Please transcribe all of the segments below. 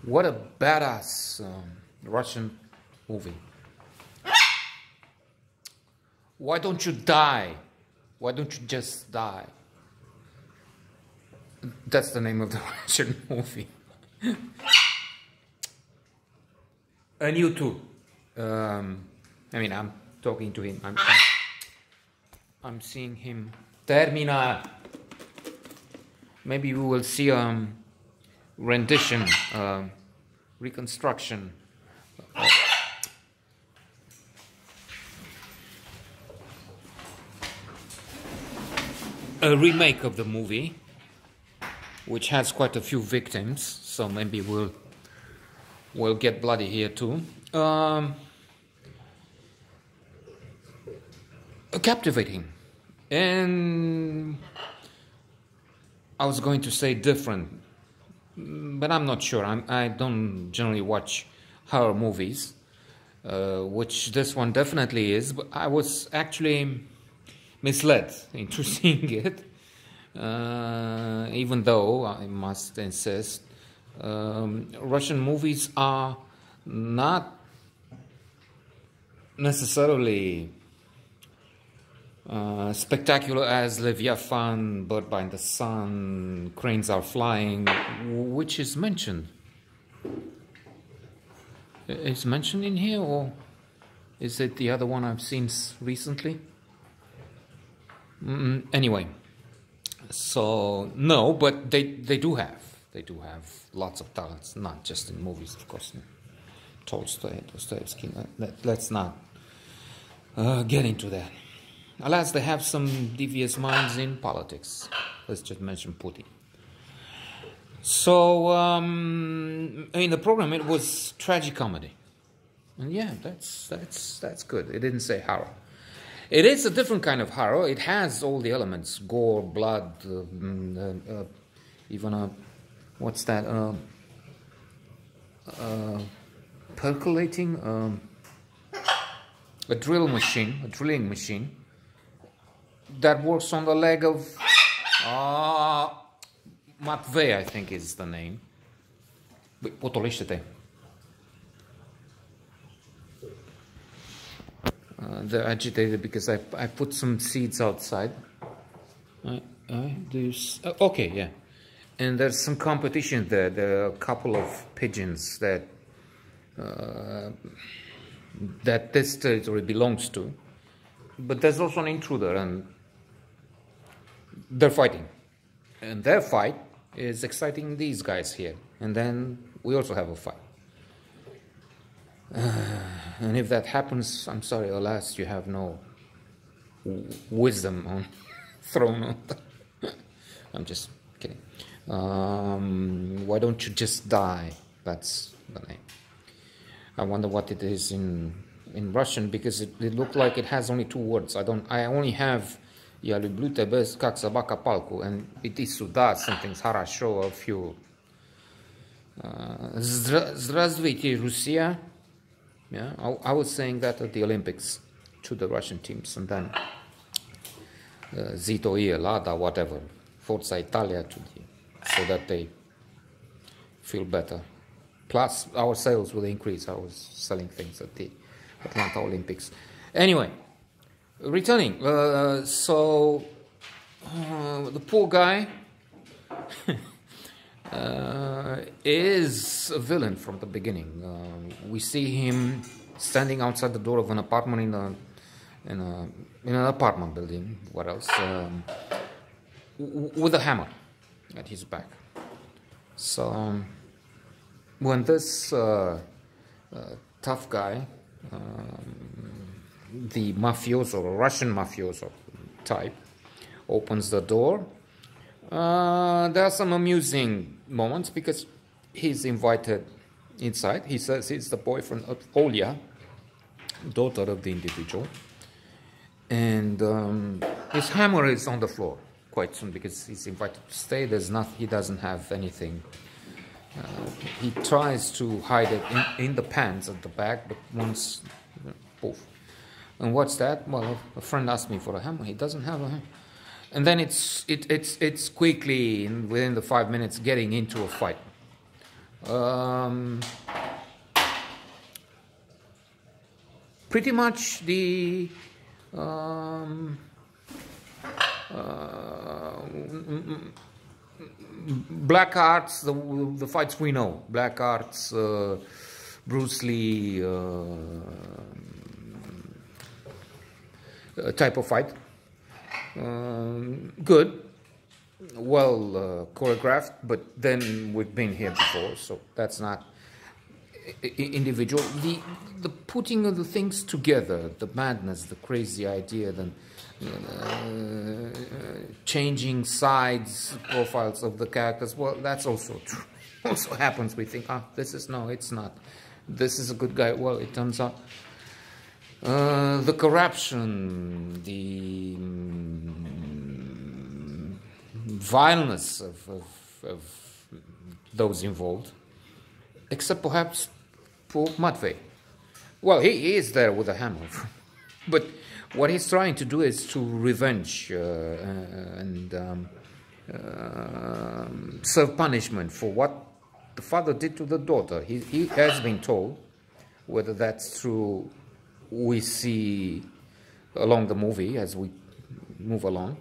What a badass Russian movie. Why don't you die? Why don't you just die? That's the name of the Russian movie. And you too. I mean, I'm talking to him. I'm seeing him. Termina. Maybe we will see rendition, reconstruction. A remake of the movie, which has quite a few victims, so maybe we'll get bloody here too. Captivating, and I was going to say different, but I'm not sure. I don't generally watch horror movies, which this one definitely is, but I was actually misled into seeing it, even though I must insist, Russian movies are not necessarily spectacular as Leviathan, Bird by the Sun, Cranes Are Flying, which is mentioned. Is mentioned in here, or is it the other one I've seen recently? Anyway, so no, but they do have lots of talents, not just in movies, of course. Tolstoy, Dostoevsky. Let's not get into that. Alas, they have some devious minds in politics. Let's just mention Putin. So, in the program, it was tragic comedy, and yeah, that's good. It didn't say horror. It is a different kind of horror. It has all the elements: gore, blood, even a what's that? Percolating, a drilling machine that works on the leg of Matvey, I think is the name. They're agitated because I put some seeds outside. Okay, yeah. And there's some competition there. There are a couple of pigeons that this territory belongs to. But there's also an intruder, and they're fighting. And their fight is exciting these guys here. And then we also have a fight. And if that happens, I'm sorry, alas, you have no wisdom on thrown on. I'm just kidding. Why don't you just die? That's the name. I wonder what it is in Russian, because it looked like it has only two words. I only have "Я люблю тебя как собака палку" and "Иди сюда", something's хорошо, a few. Здравствуйте, Russia. Yeah, I was saying that at the Olympics to the Russian teams, and then Zito и Lada, whatever, Forza Italia so that they feel better. Plus, our sales will increase. I was selling things at the Atlanta Olympics. Anyway, returning. So the poor guy is a villain from the beginning. We see him standing outside the door of an apartment in an apartment building. What else? With a hammer at his back. So when this tough guy, the mafioso, Russian mafioso type, opens the door, there are some amusing moments because he's invited inside. He says he's the boyfriend of Olya, daughter of the individual, and his hammer is on the floor quite soon because he's invited to stay. He doesn't have anything. He tries to hide it in the pants at the back, but once, poof. And what's that? Well, a friend asked me for a hammer. He doesn't have a hammer. And then it's quickly, within the 5 minutes, getting into a fight. Pretty much the black arts, the fights we know, black arts, Bruce Lee type of fight. Good, well choreographed, but then we've been here before, so that's not individual. The putting of the things together, the madness, the crazy idea, then changing sides, profiles of the characters, well, that's also true. Also happens. We think, this is, no, it's not. This is a good guy. Well, it turns out the corruption, the vileness of those involved, except perhaps poor Matvey. Well, he is there with a hammer, but what he's trying to do is to revenge and serve punishment for what the father did to the daughter. He has been told, whether that's true, we see along the movie as we move along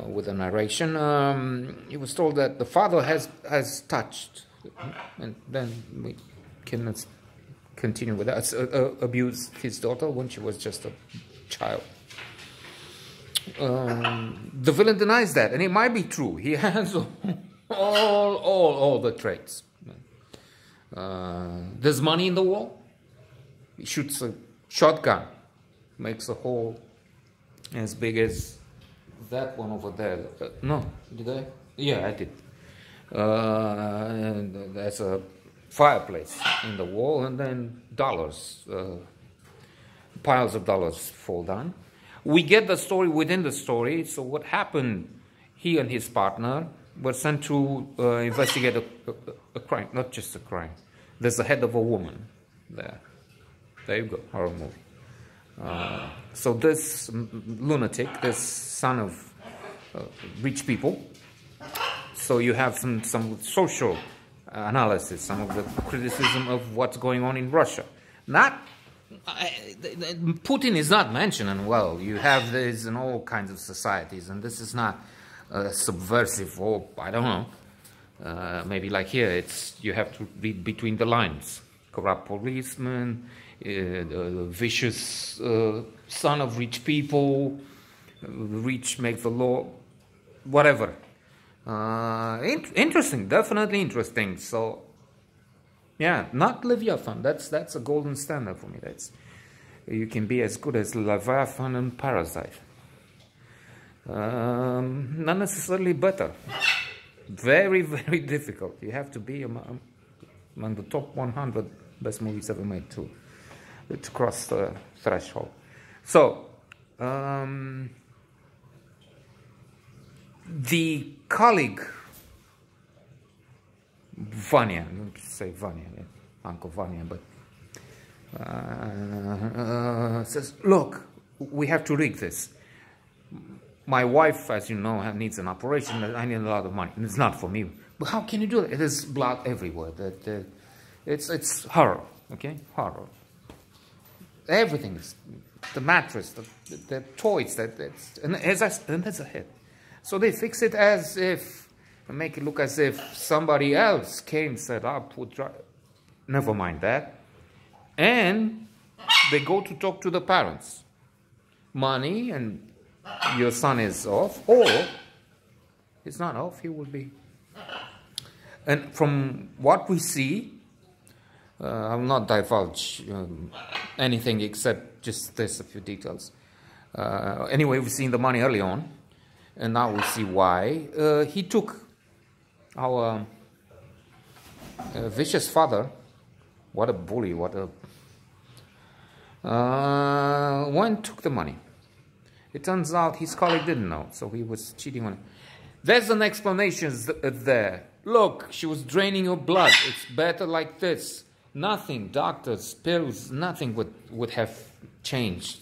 with the narration. He was told that the father has touched, and then we cannot continue with that, abused his daughter when she was just a child. The villain denies that, and it might be true. He has all the traits. There's money in the wall. He shoots a shotgun, makes a hole as big as that one over there. No, did I? Yeah, I did. And there's a fireplace in the wall, and then dollars, piles of dollars fall down. We get the story within the story. So what happened, he and his partner were sent to investigate a crime, not just a crime. There's the head of a woman there. There you go, horror movie. So this lunatic, this son of rich people, so you have some social analysis, some of the criticism of what's going on in Russia. Putin is not mentioned, and well, you have this in all kinds of societies, and this is not subversive, or I don't know, maybe like here, it's you have to read between the lines. Corrupt policemen, vicious son of rich people, rich make the law, whatever. Interesting, definitely interesting. So, yeah, not Leviathan. That's a golden standard for me. You can be as good as Leviathan and Parasite. Not necessarily better. Very, very difficult. You have to be among the top 100 best movies ever made to cross the threshold. So, the colleague, Vanya, let's say Vanya, yeah, Uncle Vanya, but says, look, we have to rig this. My wife, as you know, needs an operation. I need a lot of money, and it's not for me. But how can you do it? There's blood everywhere. It's horror, okay? Horror. Everything is the mattress, the toys, and that's a hit. So they fix it as if, make it look as if somebody else came, set up, never mind that. And they go to talk to the parents. Money, and your son is off, or he's not off, he will be. And from what we see, I will not divulge anything except just this, a few details. Anyway, we've seen the money early on, and now we see why. He took our vicious father, what a bully, took the money. It turns out his colleague didn't know, so he was cheating on him. There's an explanation there. Look, she was draining your blood. It's better like this. Nothing, doctors, pills, nothing would have changed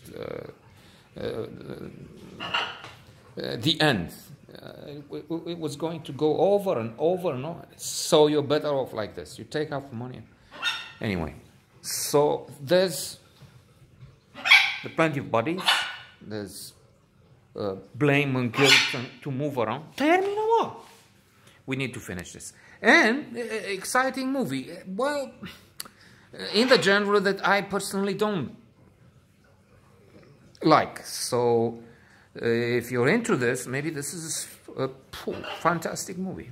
the end. it was going to go over and over and over. So you're better off like this. You take out money. Anyway, so there's plenty of bodies. There's blame and guilt to move around. Termino. We need to finish this. And exciting movie. Well, in the genre that I personally don't like. So if you're into this, maybe this is a fantastic movie.